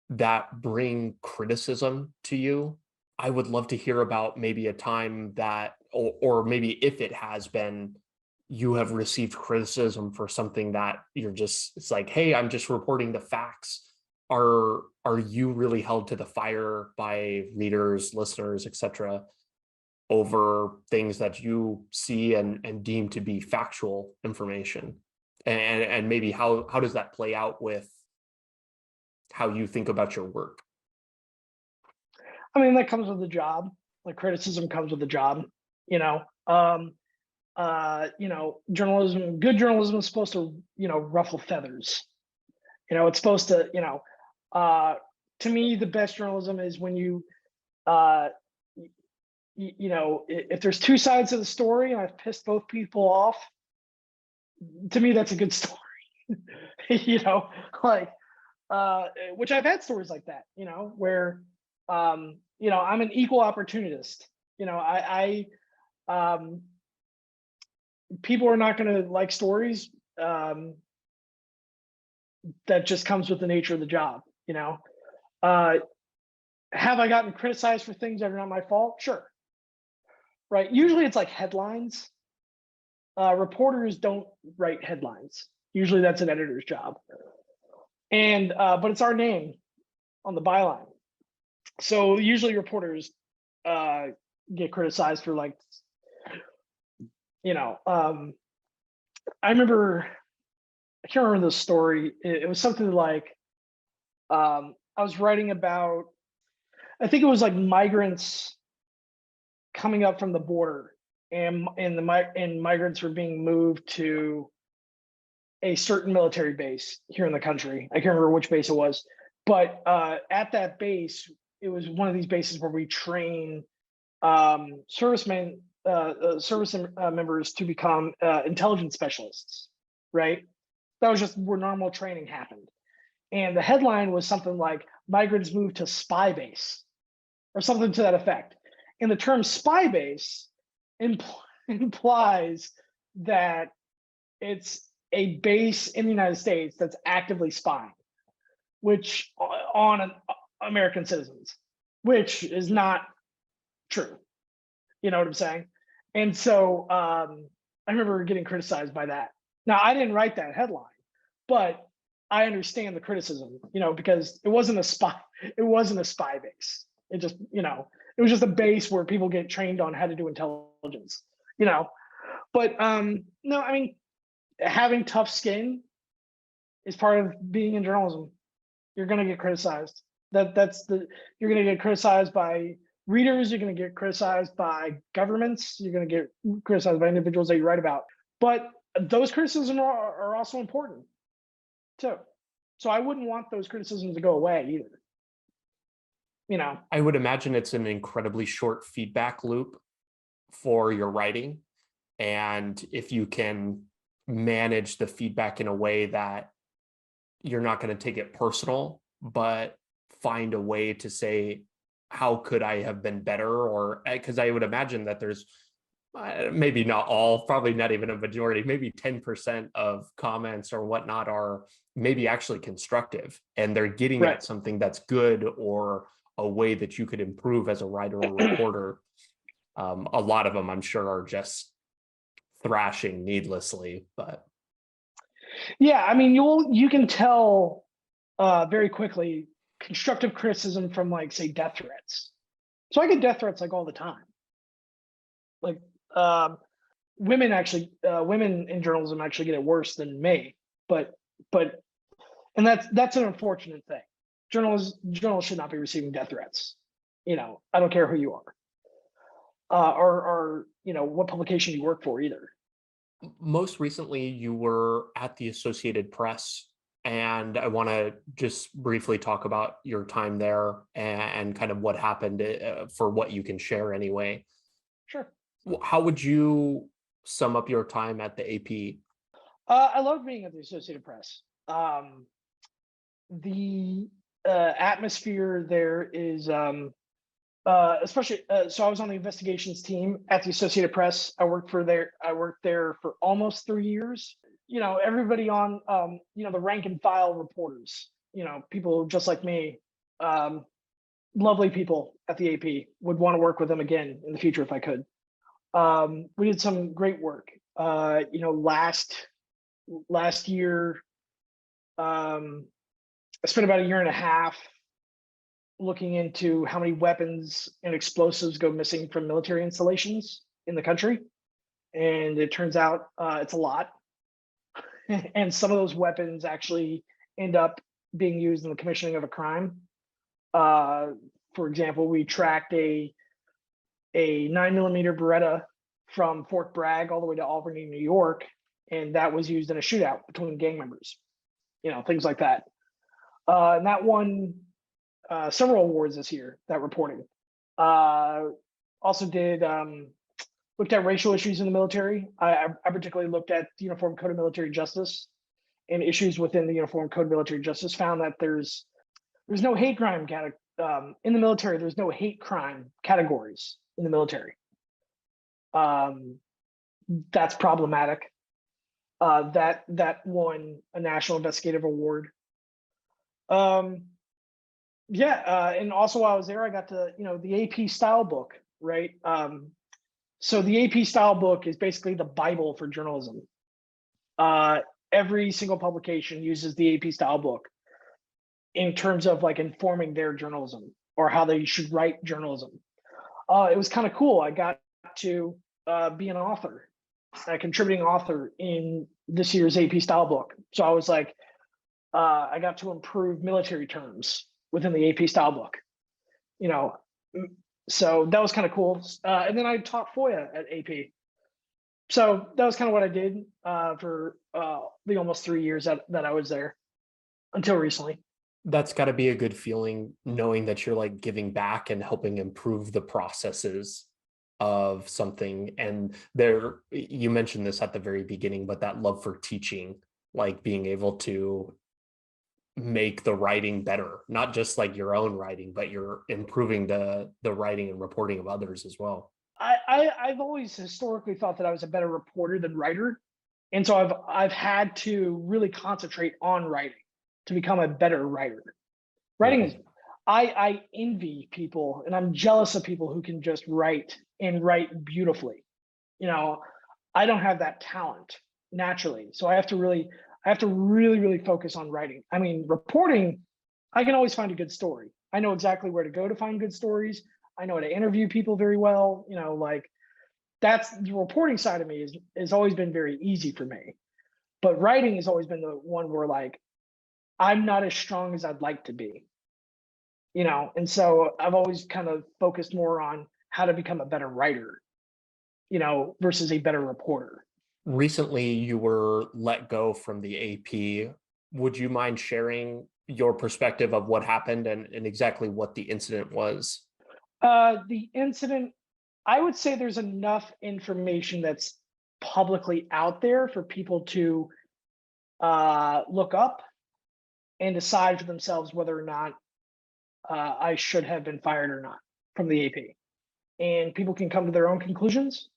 that bring criticism to you. I would love to hear about maybe a time that, or maybe if it has been, you have received criticism for something that it's like, hey, I'm just reporting the facts. Are you really held to the fire by readers, listeners, etc., over things that you see and deem to be factual information? And maybe how does that play out with how you think about your work? I mean, that comes with the job. Like, criticism comes with the job. Journalism, good journalism is supposed to, ruffle feathers. It's supposed to, to me, the best journalism is when you if there's two sides of the story and I've pissed both people off, to me that's a good story. Like which I've had stories like that, where I'm an equal opportunist. I people are not going to like stories that just comes with the nature of the job. Have I gotten criticized for things that are not my fault? Sure. Right. Usually it's like headlines. Reporters don't write headlines. Usually that's an editor's job. And but it's our name on the byline. So usually reporters get criticized for like, I remember, I can't remember the story. It was something like I was writing about, I think it was like migrants coming up from the border, and migrants were being moved to a certain military base here in the country. I can't remember which base it was, but at that base, it was one of these bases where we train servicemen, service members to become intelligence specialists, right? That was just where normal training happened. And the headline was something like migrants moved to spy base or something to that effect. And the term spy base implies that it's a base in the United States that's actively spying, which on American citizens, which is not true. You know what I'm saying? And so I remember getting criticized by that. Now, I didn't write that headline, but I understand the criticism, because it wasn't a spy base. It just, it was just a base where people get trained on how to do intelligence, But no, I mean, having tough skin is part of being in journalism. You're going to get criticized. You're going to get criticized by readers. You're going to get criticized by governments. You're going to get criticized by individuals that you write about. But those criticisms are also important too. So I wouldn't want those criticisms to go away either. I would imagine it's an incredibly short feedback loop for your writing. And if you can manage the feedback in a way that you're not going to take it personal, but find a way to say, how could I have been better? Or because I would imagine that there's maybe not all, probably not even a majority, maybe 10% of comments or whatnot are maybe actually constructive, and they're getting at something that's good or a way that you could improve as a writer or reporter. A lot of them, I'm sure, are just thrashing needlessly, but yeah, I mean, you can tell very quickly constructive criticism from, like, say, death threats. So I get death threats like all the time. Like women in journalism actually get it worse than me, but and that's an unfortunate thing. Journalists should not be receiving death threats. I don't care who you are, or what publication you work for either. Most recently, you were at the Associated Press, and I want to just briefly talk about your time there and kind of what happened for what you can share anyway. Sure. How would you sum up your time at the AP? I love being at the Associated Press. The atmosphere there is especially so I was on the investigations team at the Associated Press. I worked there for almost 3 years. Everybody on the rank and file reporters, people just like me, lovely people at the AP, would want to work with them again in the future if I could. We did some great work. Last year, I spent about 1.5 years looking into how many weapons and explosives go missing from military installations in the country. And it turns out it's a lot. And some of those weapons actually end up being used in the commissioning of a crime. For example, we tracked a 9mm Beretta from Fort Bragg all the way to Albany, New York, and that was used in a shootout between gang members, things like that. And that one several awards this year, that reporting. Also did looked at racial issues in the military. I particularly looked at the Uniform Code of Military Justice and issues within the Uniform Code of Military Justice. Found that there's no hate crime in the military. There's no hate crime categories in the military. That's problematic. That won a national investigative award. And also while I was there, I got to, the AP style book, right? So the AP style book is basically the Bible for journalism. Every single publication uses the AP style book in terms of like informing their journalism or how they should write journalism. It was kind of cool. I got to be an author, a contributing author in this year's AP style book. So I was like, I got to improve military terms within the AP style book, so that was kind of cool. And then I taught FOIA at AP. So that was kind of what I did for the almost 3 years that I was there until recently. That's got to be a good feeling, knowing that you're like giving back and helping improve the processes of something. And there, you mentioned this at the very beginning, but that love for teaching, like being able to make the writing better, not just like your own writing, but you're improving the writing and reporting of others as well. I've always historically thought that I was a better reporter than writer. And so I've had to really concentrate on writing to become a better writer. Writing is, I envy people and I'm jealous of people who can just write and write beautifully. I don't have that talent naturally. So I have to really, really focus on writing. I mean, reporting, I can always find a good story. I know exactly where to go to find good stories. I know how to interview people very well. That's the reporting side of me has always been very easy for me. But writing has always been the one where like, I'm not as strong as I'd like to be, and so I've always kind of focused more on how to become a better writer, versus a better reporter. Recently, you were let go from the AP. Would you mind sharing your perspective of what happened and exactly what the incident was? The incident, I would say there's enough information that's publicly out there for people to look up and decide for themselves whether or not I should have been fired or not from the AP. And people can come to their own conclusions.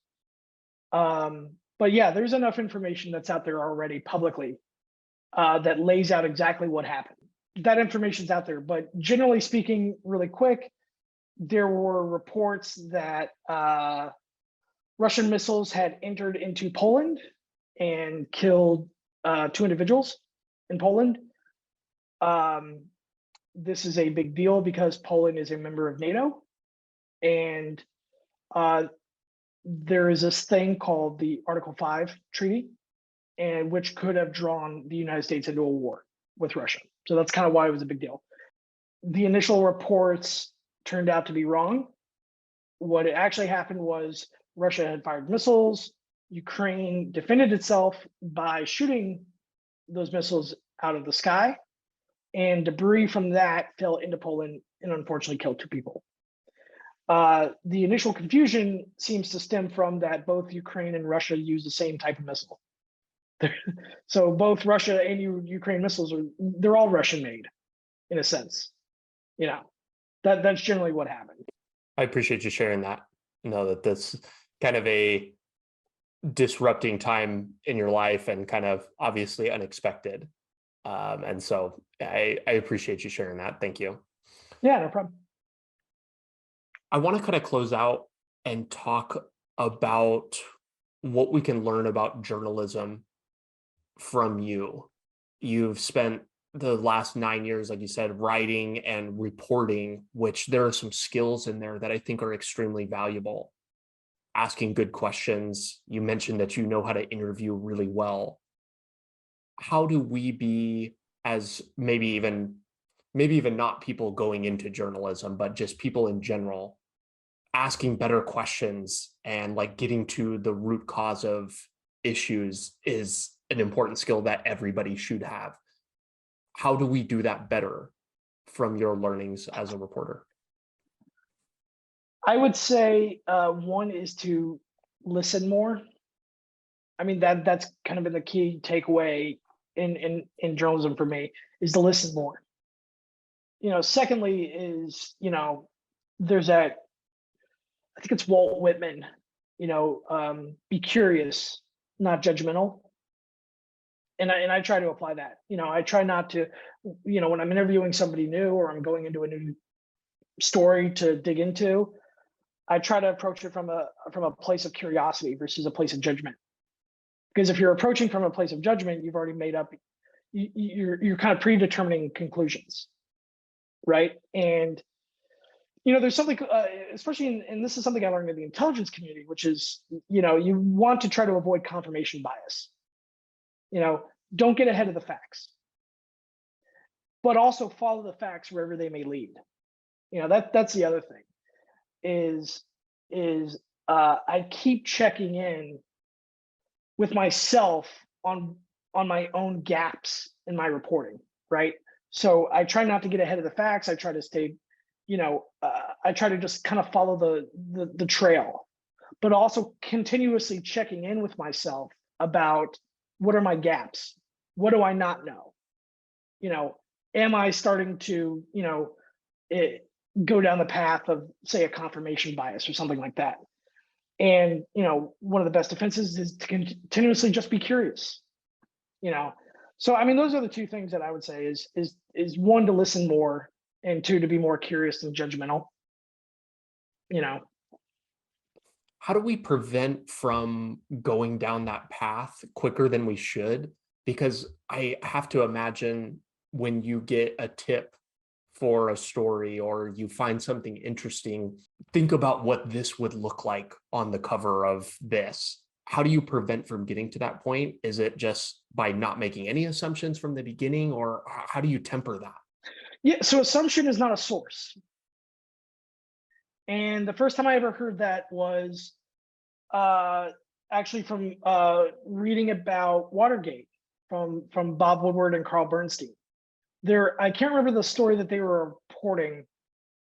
But yeah, there's enough information that's out there already publicly that lays out exactly what happened. That information's out there, but generally speaking, really quick, there were reports that Russian missiles had entered into Poland and killed 2 individuals in Poland. This is a big deal because Poland is a member of NATO, and there is this thing called the Article 5 treaty, and which could have drawn the United States into a war with Russia. So that's kind of why it was a big deal. The initial reports turned out to be wrong. What actually happened was Russia had fired missiles. Ukraine defended itself by shooting those missiles out of the sky, and debris from that fell into Poland and unfortunately killed 2 people. The initial confusion seems to stem from that both Ukraine and Russia use the same type of missile. So both Russia and Ukraine missiles they're all Russian made in a sense. That's generally what happened. I appreciate you sharing that. That that's kind of a disrupting time in your life and kind of obviously unexpected. And so I appreciate you sharing that. Thank you. Yeah, no problem. I want to kind of close out and talk about what we can learn about journalism from you. You've spent the last 9 years, like you said, writing and reporting, which there are some skills in there that I think are extremely valuable. Asking good questions. You mentioned that you know how to interview really well. How do we be, as maybe even not people going into journalism, but just people in general, asking better questions and like getting to the root cause of issues is an important skill that everybody should have. How do we do that better from your learnings as a reporter? I would say one is to listen more. I mean, that's kind of been the key takeaway in journalism for me, is to listen more. Secondly is, there's that, I think it's Walt Whitman, be curious, not judgmental. And I try to apply that. I try not to, when I'm interviewing somebody new or I'm going into a new story to dig into, I try to approach it from a place of curiosity versus a place of judgment. Because if you're approaching from a place of judgment, you've already made up, you're kind of predetermining conclusions, right? And there's something, especially and this is something I learned in the intelligence community, which is, you want to try to avoid confirmation bias. Don't get ahead of the facts, but also follow the facts wherever they may lead. That's the other thing is I keep checking in with myself on my own gaps in my reporting, right? So I try not to get ahead of the facts. I try to stay, I try to just kind of follow the trail, but also continuously checking in with myself about what are my gaps? What do I not know? Am I starting to, go down the path of, say, a confirmation bias or something like that? And, one of the best defenses is to continuously just be curious, So, I mean, those are the two things that I would say is one, to listen more, and two, to be more curious than judgmental, How do we prevent from going down that path quicker than we should? Because I have to imagine when you get a tip for a story or you find something interesting, think about what this would look like on the cover of this. How do you prevent from getting to that point? Is it just by not making any assumptions from the beginning, or how do you temper that? Yeah, so assumption is not a source. And the first time I ever heard that was actually from reading about Watergate from Bob Woodward and Carl Bernstein. I can't remember the story that they were reporting,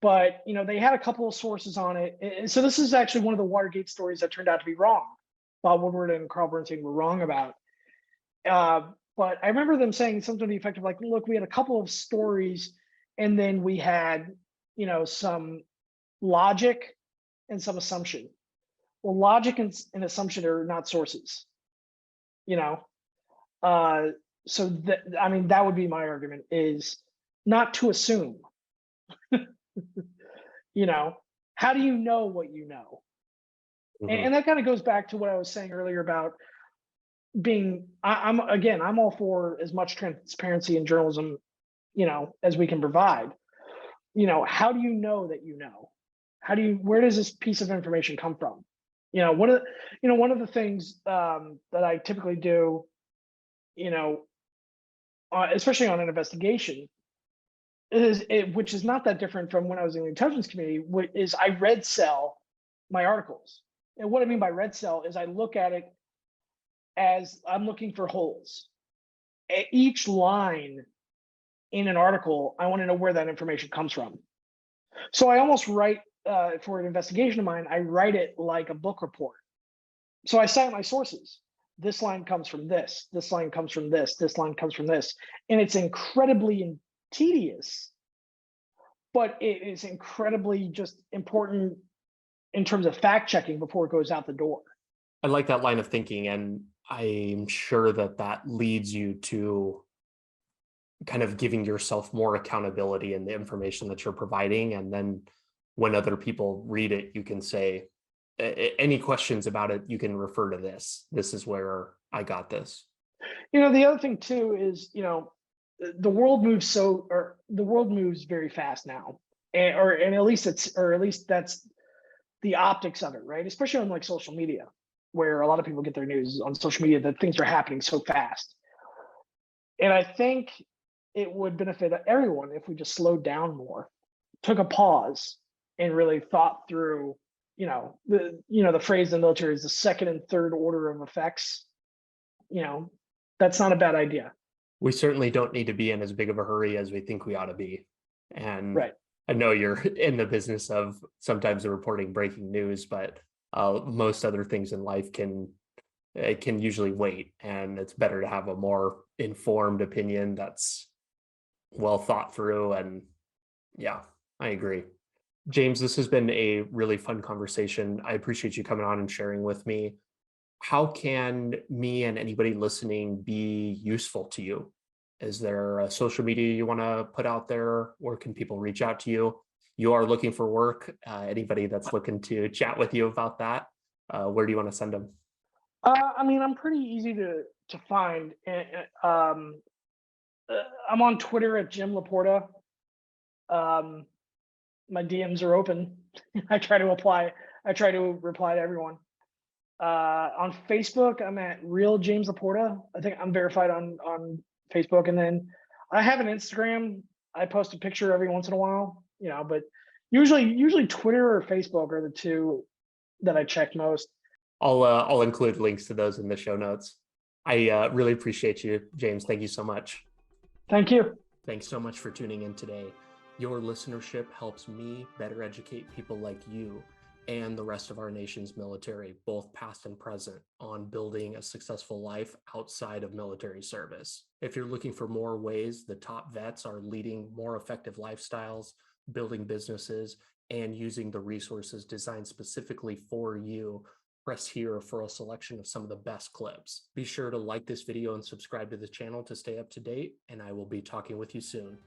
but they had a couple of sources on it. And so this is actually one of the Watergate stories that turned out to be wrong. Bob Woodward and Carl Bernstein were wrong about. But I remember them saying something to the effect of like, look, we had a couple of stories, and then we had some logic and some assumption. Well, logic and assumption are not sources, so that would be my argument, is not to assume. How do you know what you know? Mm-hmm. And that kind of goes back to what I was saying earlier about being, I'm all for as much transparency in journalism, as we can provide. How do you know that you know? Where does this piece of information come from? One of the things that I typically do, especially on an investigation, which is not that different from when I was in the intelligence community, is I red cell my articles. And what I mean by red cell is I look at it as I'm looking for holes. At each line in an article, I want to know where that information comes from. So I almost write, for an investigation of mine, I write it like a book report. So I cite my sources. This line comes from this. This line comes from this. This line comes from this. And it's incredibly tedious, but it is incredibly just important in terms of fact checking before it goes out the door. I like that line of thinking, and I'm sure that leads you to kind of giving yourself more accountability in the information that you're providing. And then when other people read it, you can say, any questions about it, you can refer to this. This is where I got this. The other thing too is, the world moves very fast now, and at least that's the optics of it, right? Especially on like social media, where a lot of people get their news on social media, that things are happening so fast. And I think it would benefit everyone if we just slowed down more, took a pause, and really thought through, the phrase in the military is the second and third order of effects. That's not a bad idea. We certainly don't need to be in as big of a hurry as we think we ought to be. And Right. I know you're in the business of sometimes reporting breaking news, but most other things in life can usually wait, and it's better to have a more informed opinion that's well thought through. And yeah, I agree. James, this has been a really fun conversation. I appreciate you coming on and sharing with me. How can me and anybody listening be useful to you? Is there a social media you want to put out there, or can people reach out to you? You are looking for work. Anybody that's looking to chat with you about that, where do you want to send them? I mean, I'm pretty easy to find. I'm on Twitter at Jim LaPorta. Um, my DMs are open. I try to apply. I try to reply to everyone. On Facebook, I'm at Real James LaPorta. I think I'm verified on Facebook, and then I have an Instagram. I post a picture every once in a while, but usually Twitter or Facebook are the two that I check most. I'll include links to those in the show notes. I really appreciate you, James. Thank you so much. Thank you. Thanks so much for tuning in today. Your listenership helps me better educate people like you and the rest of our nation's military, both past and present, on building a successful life outside of military service. If you're looking for more ways the top vets are leading more effective lifestyles, building businesses, and using the resources designed specifically for you, press here for a selection of some of the best clips. Be sure to like this video and subscribe to the channel to stay up to date, and I will be talking with you soon.